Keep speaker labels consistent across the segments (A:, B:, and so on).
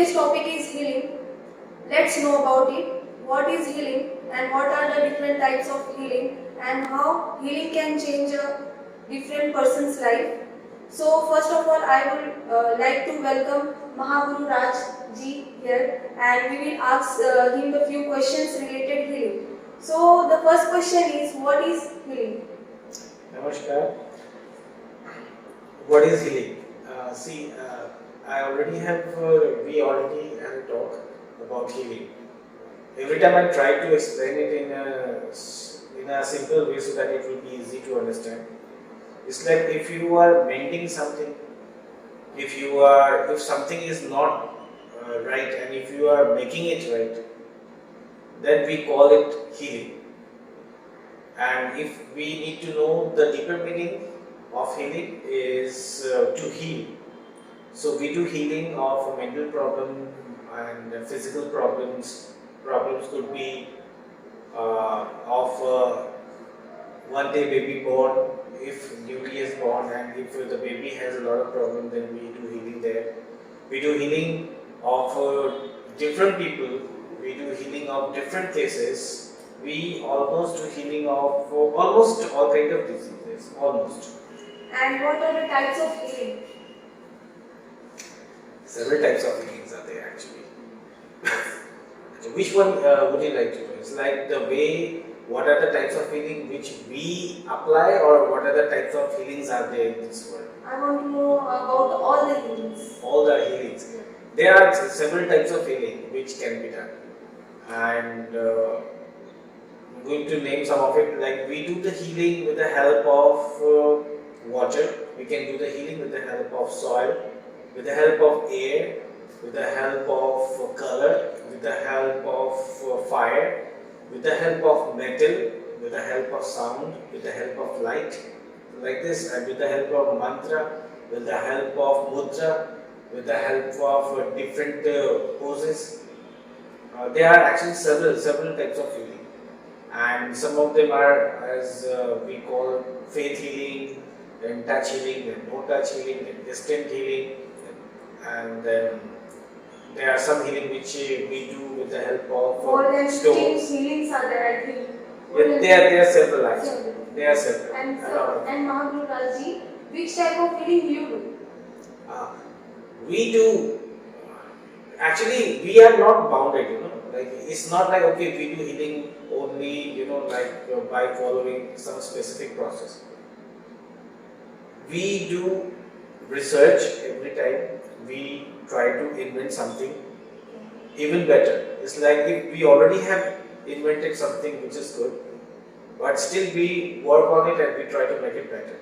A: today's topic is healing. Let's know about it. What is healing and what are the different types of healing and how healing can change a different person's life. So first of all, I would like to welcome Mahagururaj ji here, and we will ask him the few questions related healing. So the first question is, what is healing?
B: Namaskar. What is healing? We already have a talk about healing. Every time I try to explain it in a simple way so that it will be easy to understand. It's like if you are mending something, if something is not right and if you are making it right, then we call it healing. And if we need to know the deeper meaning of healing is to heal. So we do healing of a mental problem and physical problems. Problems could be of one day baby born, if newly is born, and if the baby has a lot of problem, then we do healing there. We do healing of different people. We do healing of different cases. We almost do healing of almost all kind of diseases, almost.
A: And what are the types of healing?
B: Several types of healings are there actually. So which one would you like to know? It's like the way, what are the types of healing which we apply, or what are the types of healings are there in this world?
A: I want to know about all the healings.
B: All the healings.
A: Yeah.
B: There are several types of healing which can be done. And I'm going to name some of it. Like we do the healing with the help of water. We can do the healing with the help of soil, with the help of air, with the help of color, with the help of fire, with the help of metal, with the help of sound, with the help of light, like this, and with the help of mantra, with the help of mudra, with the help of different poses. There are actually several types of healing, and some of them are as we call faith healing, then touch healing, then no touch healing, then distant healing, and then there are some healing which we do with the help of
A: More than 15
B: stones.
A: healings are there, I think.
B: Yeah, there are several actually. There are several.
A: And Mahagururaj ji, which type of healing do you do?
B: We do. Actually, we are not bounded. Like it's not like okay, we do healing only. By following some specific process. We do research every time. We try to invent something even better. It's like if we already have invented something which is good, but still we work on it and we try to make it better.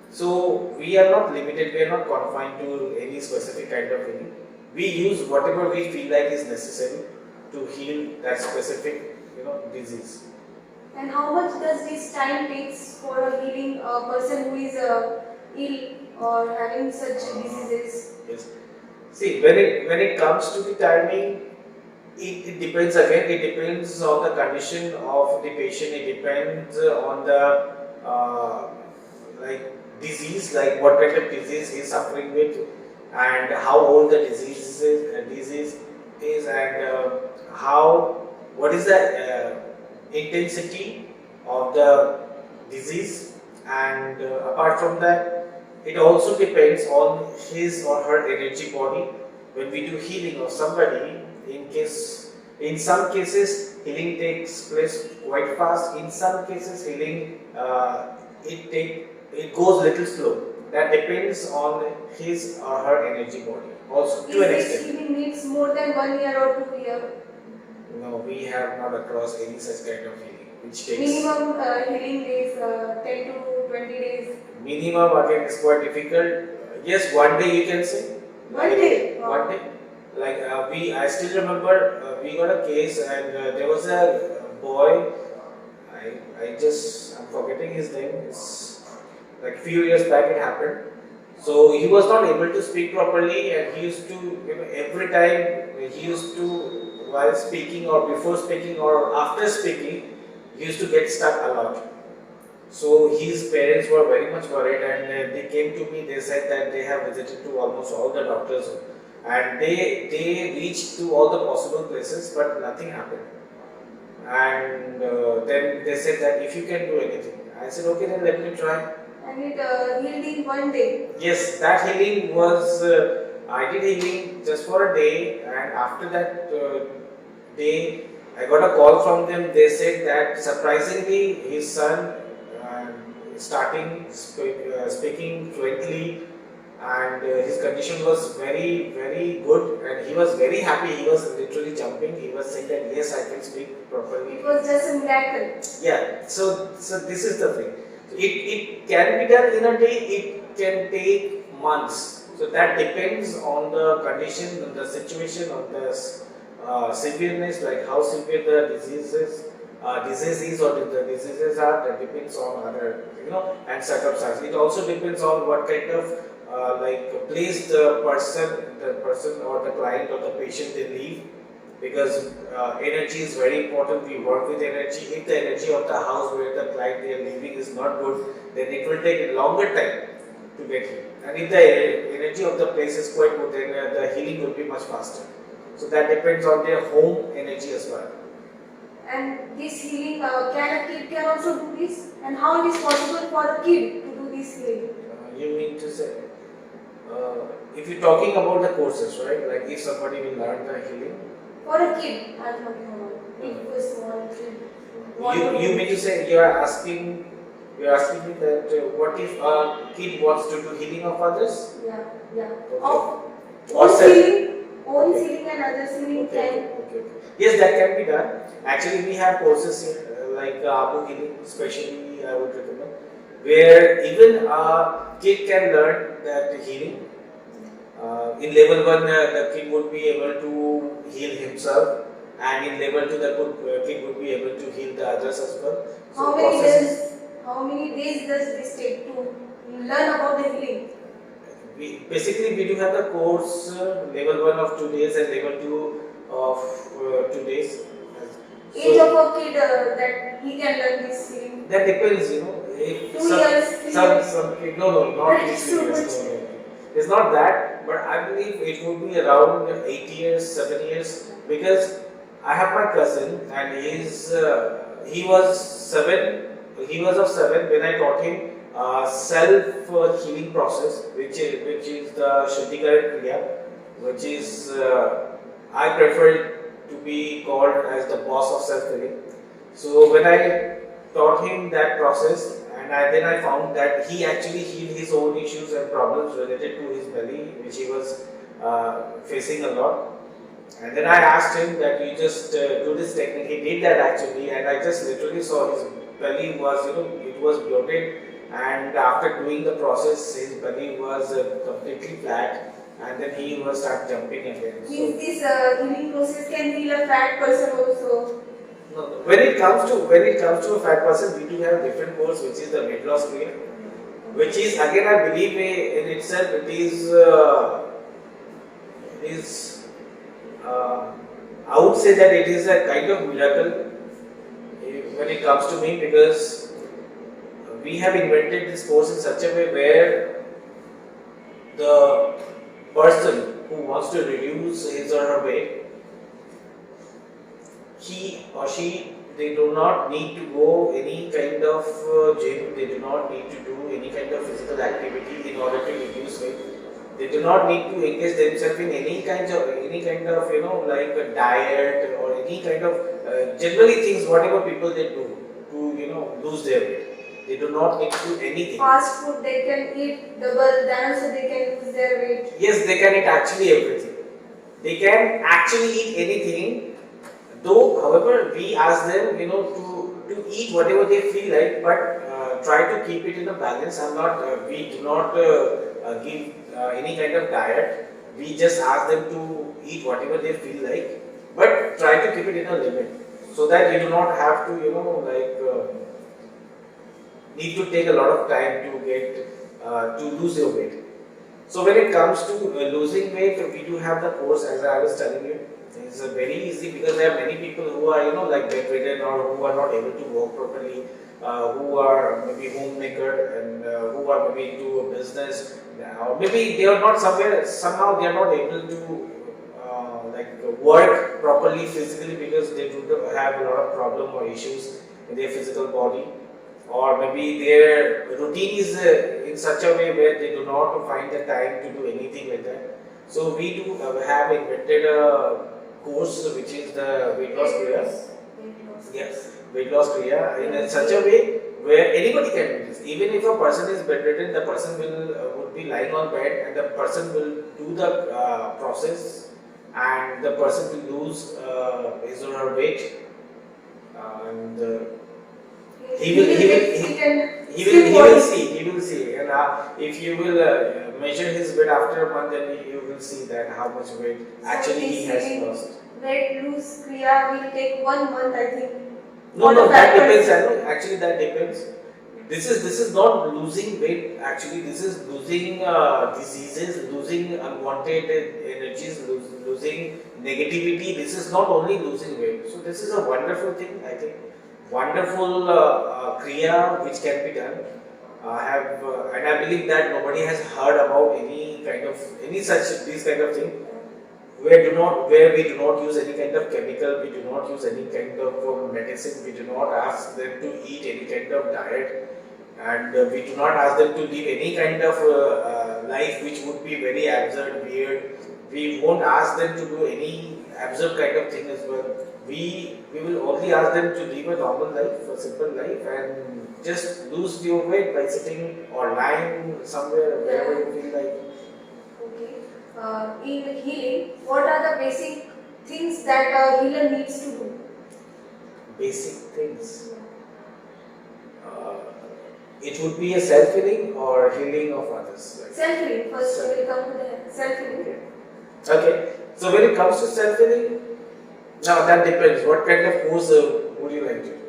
B: So we are not limited, we are not confined to any specific kind of healing. We use whatever we feel like is necessary to heal that specific disease.
A: And how much does this time takes for a healing a person who is ill or having such diseases?
B: Yes. See, when it comes to the timing, it depends again. It depends on the condition of the patient. It depends on the disease, like what kind of disease he is suffering with, and how old the disease is, and what is the intensity of the disease, and apart from that. It also depends on his or her energy body. When we do healing of somebody, in some cases healing takes place quite fast. In some cases healing it goes little slow. That depends on his or her energy body. Also, to an extent.
A: Healing needs more than 1 year or 2 years?
B: No, we have not across any such kind of healing, which takes
A: minimum healing days 10 to 20 days.
B: Minimum again is quite difficult. Yes, 1 day you can say.
A: 1 day?
B: Wow. 1 day. Like I still remember we got a case and there was a boy. I'm forgetting his name. It's like few years back it happened. So he was not able to speak properly, and he used to every time he used to while speaking or before speaking or after speaking he used to get stuck a lot. So his parents were very much worried, and they came to me. They said that they have visited to almost all the doctors and they reached to all the possible places, but nothing happened. And then they said that if you can do anything, I said okay, then let me try.
A: And it healed in one day.
B: Yes, that healing was, I did healing just for a day, and after that day, I got a call from them. They said that surprisingly, his son starting speaking fluently, and his condition was very, very good, and he was very happy. He was literally jumping. He was saying that yes, I can speak properly.
A: It was just a miracle.
B: Yeah, so this is the thing. It can be done in a day, it can take months. So that depends on the condition, on the situation, on the severeness, like how severe the disease is or the diseases are. That depends on other, and circumstances. It also depends on what kind of place the person or the client or the patient they live. Because energy is very important. We work with energy. If the energy of the house where the client they are living is not good, then it will take a longer time to get healed. And if the energy of the place is quite good, then the healing will be much faster. So that depends on their home energy as well.
A: And this healing, can a kid can also do this? And how it is possible for a kid to do this healing?
B: You mean to say, if you're talking about the courses, right? Like if somebody will learn the healing.
A: For a kid, I'm talking about. Big was small kid.
B: You mean to say you're asking me that what if a kid wants to do healing of others?
A: Yeah.
B: Okay.
A: Of
B: Or
A: own healing and other healing can.
B: Okay. Yes, that can be done. Actually, we have courses in, like Aadi healing, especially I would recommend, where even a kid can learn that healing. In level 1, the kid would be able to heal himself, and in level 2, the kid would be able to heal the others as well. So
A: How many days does this take to learn about the healing?
B: We do have the course level 1 of 2 days and level 2 of 2 days.
A: Age of a kid that he can learn this healing?
B: That depends, If
A: 2 years, 3 years?
B: Some kid, no, not 3 years. No. It's not that, but I believe it would be around 8 years, 7 years, because I have my cousin and he was 7. He was of 7 when I taught him self-healing process, which is the Shuddhikara Kriya, which is I prefer to be called as the boss of self-healing. So when I taught him that process, and then I found that he actually healed his own issues and problems related to his belly, which he was facing a lot. And then I asked him that you just do this technique. He did that actually, and I just literally saw his belly was, it was bloated. And after doing the process, his belly was completely flat, and then he was start jumping again.
A: Means this healing process can heal a fat person also.
B: No. When it comes to a fat person, we do have a different course, which is the Weight Loss Kriya, which is again I believe in itself it is I would say that it is a kind of miracle when it comes to me, because we have invented this course in such a way where the person who wants to reduce his or her weight, he or she, they do not need to go any kind of gym, they do not need to do any kind of physical activity in order to reduce weight. They do not need to engage themselves in any kind of like a diet or any kind of generally things whatever people they do to lose their weight. They do not need to do anything.
A: Fast food they can eat double, then also they can lose their weight.
B: Yes, they can eat actually everything. They can actually eat anything. Though, however, we ask them, to eat whatever they feel like, but try to keep it in a balance. We do not give any kind of diet. We just ask them to eat whatever they feel like, but try to keep it in a limit, so that you do not have to, need to take a lot of time to get to lose your weight. So when it comes to losing weight, we do have the course, as I was telling you. It's very easy because there are many people who are like bedridden or who are not able to walk properly, who are maybe homemaker and who are maybe into a business, or maybe they are not somewhere, somehow they are not able to like work properly physically because they do have a lot of problem or issues in their physical body, or maybe their routine is in such a way where they do not find the time to do anything like that. So we do have invented a course which is the Weight Loss Kriya. Yes, Weight Loss Kriya in such a way where anybody can do this. Even if a person is bedridden, the person would be lying on bed and the person will do the process, and the person will lose his or her weight, and he will see, and if you will measure his weight after a month, then you will see that how much weight actually he has lost.
A: Weight loss Kriya will take 1 month, I think.
B: No, that depends. Actually, that depends. This is not losing weight. Actually, this is losing diseases, losing unwanted energies, losing negativity. This is not only losing weight. So this is a wonderful thing, I think. Wonderful kriya which can be done. And I believe that nobody has heard about any such these kind of thing. Where we do not use any kind of chemical, we do not use any kind of medicine, we do not ask them to eat any kind of diet, and we do not ask them to live any kind of life which would be very absurd, weird. We won't ask them to do any absurd kind of thing as well. We will only ask them to live a normal life, a simple life, and just lose your weight by sitting or lying somewhere wherever you feel like.
A: In healing, what are the basic things that a healer needs to do?
B: Basic things. It would be a self-healing or healing of others. Right?
A: Self-healing. First, we will come to the self-healing.
B: Okay. So when it comes to self-healing, now that depends. What kind of course would you like to do?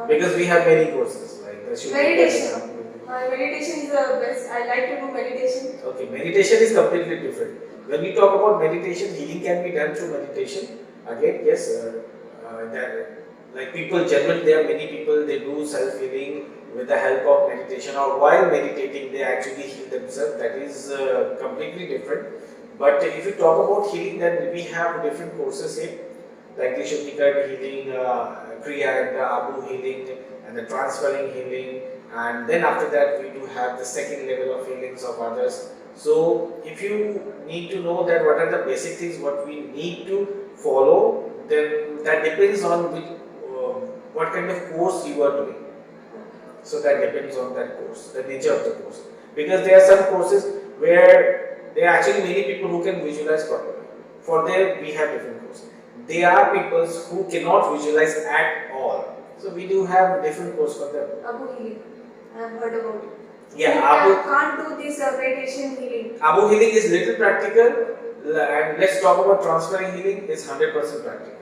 B: Because we have many courses. Like
A: meditation. Meditation is the best. I like to do meditation.
B: Okay, meditation is completely different. When we talk about meditation, healing can be done through meditation. Again, yes, like people generally, there are many people, they do self-healing with the help of meditation, or while meditating, they actually heal themselves. That is completely different. But if you talk about healing, then we have different courses here, like the Shuddhikara healing, Kriya, and the Abu healing, and the transferring healing. And then after that we do have the second level of healings of others. So if you need to know that what are the basic things what we need to follow, then that depends on what kind of course you are doing. So that depends on that course, the nature of the course. Because there are some courses where there are actually many people who can visualize properly. For them we have different courses. There are people who cannot visualize at all. So we do have different course for them.
A: Abu healing. I have heard about it.
B: Yeah,
A: Abu can't do this meditation healing.
B: Abu healing is little practical, and let's talk about transferring healing. It's 100% practical.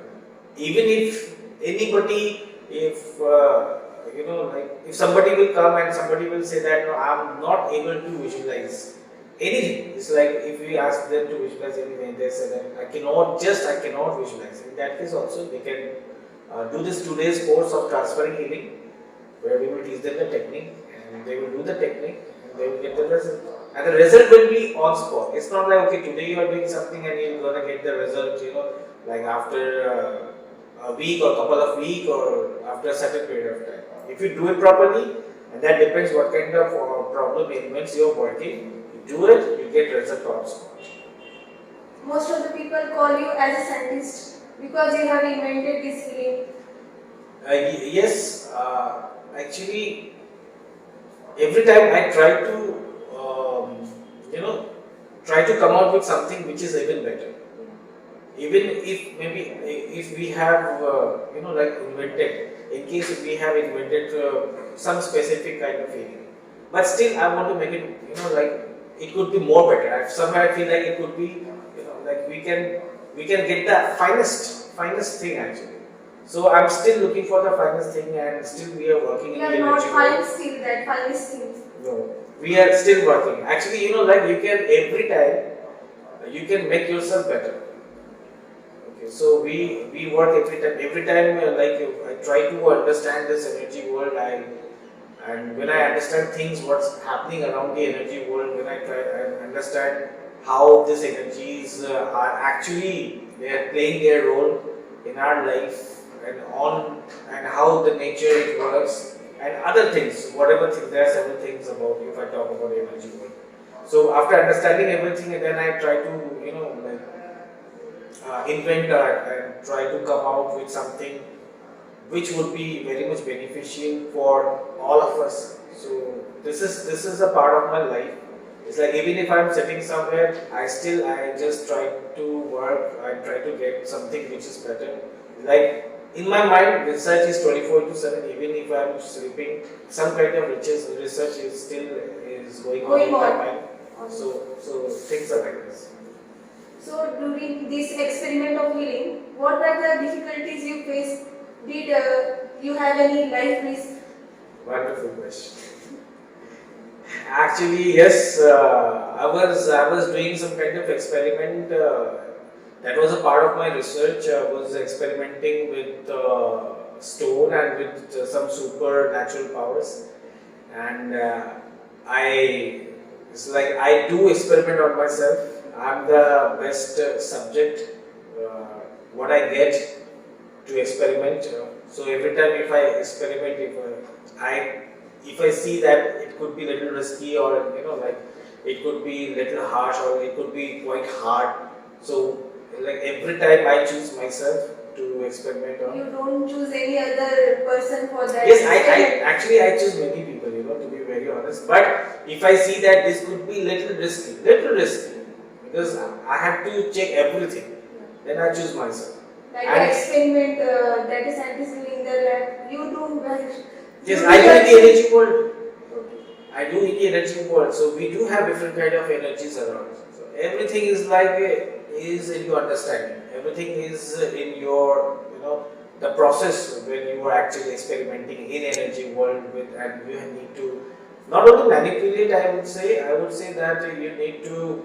B: Even if anybody, if if somebody will come and somebody will say that no, I'm not able to visualize anything. It's like if we ask them to visualize anything, they say that I cannot visualize. In that case also, they can do this 2 days course of transferring healing, where we will teach them the technique, and they will do the technique, and they will get the result. And the result will be on spot. It's not like, okay, today you are doing something and you're gonna get the result, like after a week or couple of weeks or after a certain period of time. If you do it properly, and that depends what kind of problem ailments you are working, you do it, you get result on spot.
A: Most of the people call you as a scientist because you have invented this healing.
B: Yes, actually, every time I try to, try to come out with something which is even better. Even if we have, like invented, in case if we have invented some specific kind of healing, but still I want to make it, like it could be more better. Somewhere I feel like it could be, like we can get the finest thing actually. So I'm still looking for the finest thing, and still we are working.
A: We are not fine still that finest thing.
B: No, we are still working. Actually, like you can every time you can make yourself better. Okay, so we work every time like I try to understand this energy world. And when I understand things, what's happening around the energy world, when I try and understand how these energies are actually they are playing their role in our life and how the nature it works and other things, whatever things, there are several things about if I talk about the energy world. So after understanding everything, and then I try to like invent and try to come out with something which would be very much beneficial for all of us. So this is a part of my life. It's like even if I'm sitting somewhere, I just try to work. I try to get something which is better. Like in my mind, research is 24/7. Even if I'm sleeping, some kind of research is still is going on in my mind. So things are like this.
A: So during this experiment of healing, what were the difficulties you faced? Did you have any life risk?
B: Wonderful question. Actually, yes, I was doing some kind of experiment. That was a part of my research. I was experimenting with stone and with some supernatural powers, and it's like I do experiment on myself. I'm the best subject. What I get to experiment. So every time if I experiment, if I see that it could be little risky or like it could be little harsh or it could be quite hard. So like every time I choose myself to experiment on.
A: You don't choose any other person for that?
B: Yes, I choose many people, to be very honest. But if I see that this could be little risky, because I have to check everything, then I choose myself.
A: Like an experiment that is scientists in the lab, you do well.
B: Yes, I do in the energy world. Okay. I do in the energy world. So we do have different kind of energies around. So everything is like is in your understanding. Everything is in your the process when you are actually experimenting in energy world with, and you need to not only manipulate. I would say that you need to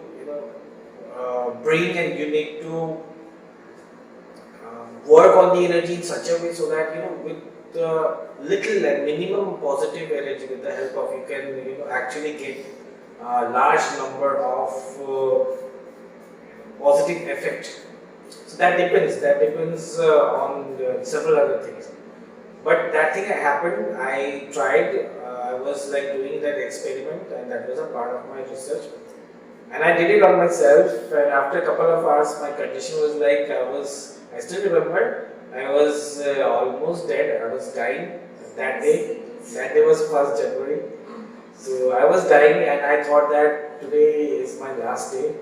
B: bring and you need to work on the energy in such a way so that with little and minimum positive energy, with the help of you can actually get a large number of positive effect. So that depends on several other things. But that thing happened. I tried. I was like doing that experiment, and that was a part of my research. And I did it on myself. And after a couple of hours, my condition was like I still remember. I was almost dead. I was dying that day. That day was 1st January. So I was dying, and I thought that today is my last day.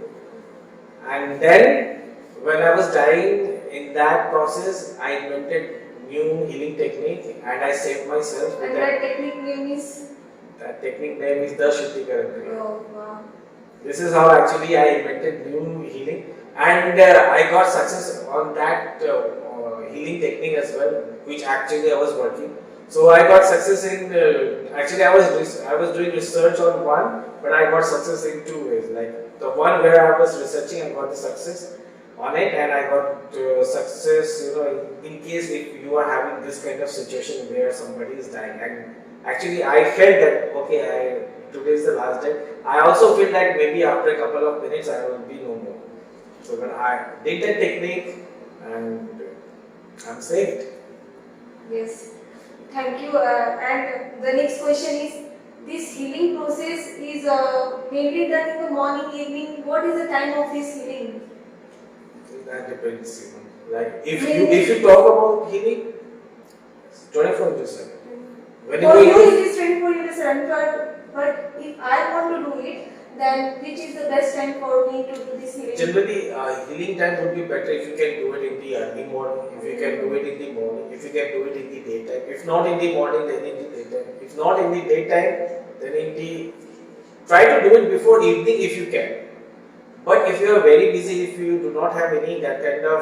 B: And then, when I was dying, in that process, I invented new healing technique, and I saved myself.
A: And that technique name is?
B: That technique name is the Shuddhikara Kriya.
A: Oh wow!
B: This is how actually I invented new healing, and I got success on that healing technique as well, which actually I was working. So I got success in actually I was doing research on one, but I got success in 2 ways. Like the one where I was researching, I got the success on it, and I got success. In case if you are having this kind of situation where somebody is dying, and actually I felt that today is the last day. I also feel that maybe after a couple of minutes I will be no more. So when I did that technique, and I'm saved.
A: Yes. Thank you. And the next question is, this healing process is mainly done in the morning, evening. What is the time of this healing?
B: That depends. Like if you talk about healing, 24/7.
A: For you it is 24/7, but if I want to do it, then which is the best time for me to do this healing?
B: Generally, healing time would be better if you can do it in the early morning, if you can do it in the morning, if you can do it in the daytime. If not in the morning, then in the daytime. If not in the daytime, then try to do it before evening if you can. But if you are very busy, if you do not have any that kind of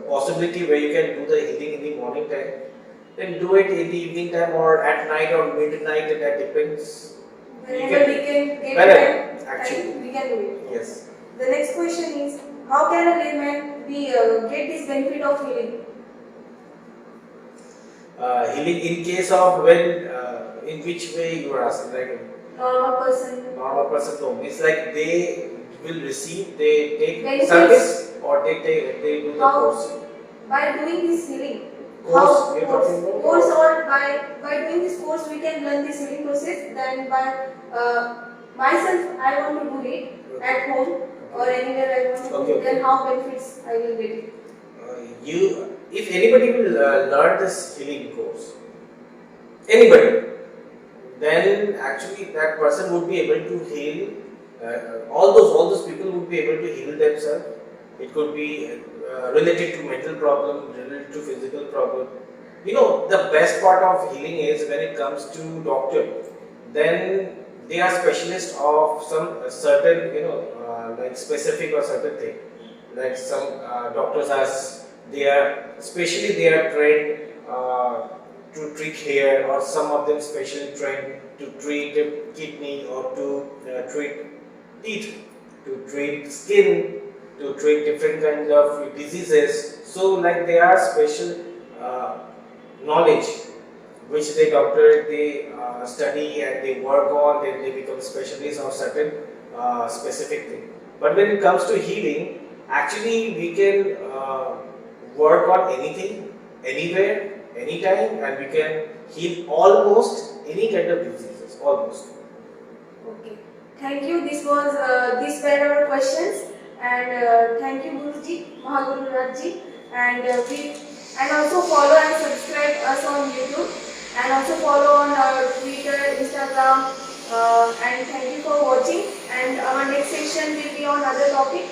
B: possibility where you can do the healing in the morning time, then do it in the evening time or at night or midnight. That depends.
A: Whenever we can get
B: time, actually
A: we can do it.
B: Yes.
A: The next question is, how can a layman get this benefit of healing?
B: Healing in case of when, in which way you are asking, like
A: Normal person.
B: normal person, no, it's like they will receive, they take
A: Benefits.
B: service, or they do the
A: How?
B: course.
A: By doing this healing.
B: Course,
A: How?
B: you're talking about?
A: Course, or by doing this course we can learn this healing process. Then by myself I want to do it at home or anywhere I want to do.
B: Okay.
A: Then how benefits I will get it?
B: If anybody will learn this healing course, anybody, then actually that person would be able to heal. All those people would be able to heal themselves. It could be related to mental problem, related to physical problem. You know, the best part of healing is when it comes to doctor, then they are specialists of some certain, like specific or certain thing. Like some doctors are, especially they are trained to treat hair, or some of them specially trained to treat kidney, or to treat teeth, to treat skin, to treat different kinds of diseases. So like they are special knowledge which they study and they work on, then they become specialists of certain specific thing. But when it comes to healing, actually we can work on anything, anywhere, anytime, and we can heal almost any kind of diseases, almost.
A: Okay. Thank you. These were our questions, and thank you Guruji, Mahagururaj ji, and also follow and subscribe us on YouTube, and also follow on our Twitter, Instagram, and thank you for watching. And our next session will be on other topic.